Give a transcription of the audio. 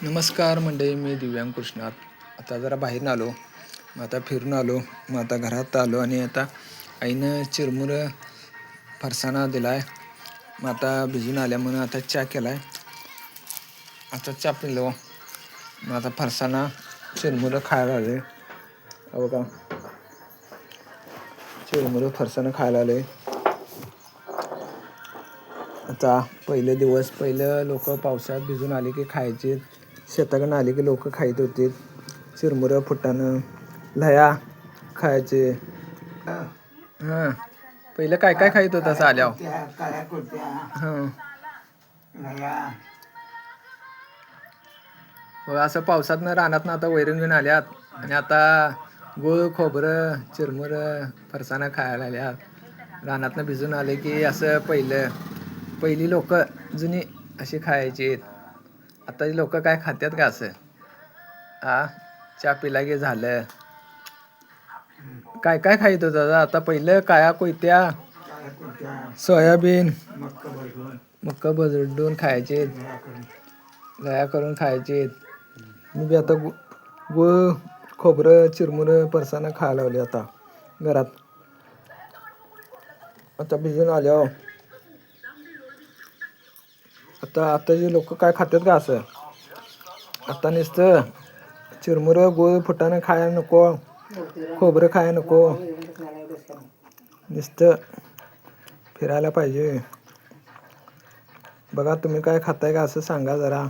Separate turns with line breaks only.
नमस्कार मंडळी, मी दिव्यांग कृष्णात. आता जरा बाहेर आलो, मग आता फिरून आलो, मग आता घरात आलो आणि आता आईनं चिरमुरं फरसाणा दिला आहे. मग आता भिजून आल्या म्हणून आता चहा केला आहे. आता चहा पिलो, मग आता फरसाणा चिरमुरं खायला आले. हो का, चिरमुरं फरसाणा खायला आले. आता पहिलं लोक पावसात भिजून आले की खायचे, शेताकडून आले की लोक खायत होते. चिरमुरं फुटाणं लह्या खायचे. हां, पहिलं काय काय खायत होतं असं आल्यावर? हां, असं पावसातनं रानातनं आता वैरून घेऊन आल्यात आणि आता गूळ खोबरं चिरमुरं फरसाणा खायला आल्यात. रानातनं भिजून आले की असं पहिली लोक जुनी अशी खायची. आताची लोक काय खात्यात का असं? चहा पिला की झालं. काय काय खायत होतं आता? पहिलं काया कोयत्या, सोयाबीन, मक्का भरडून खायचे, लया करून खायचे. मी बी आता गूळ खोबरं चिरमुरं फरसाणा खायला लावले आता घरात. आता भिजून आल्यावर आताची लोक काय खातात का असं? आता नुसतं चिरमुरं गूळ फुटाणं खायला नको, खोबरं खायला नको, नुसतं फिरायला पाहिजे. बघा तुम्ही काय खाताय का असं सांगा जरा.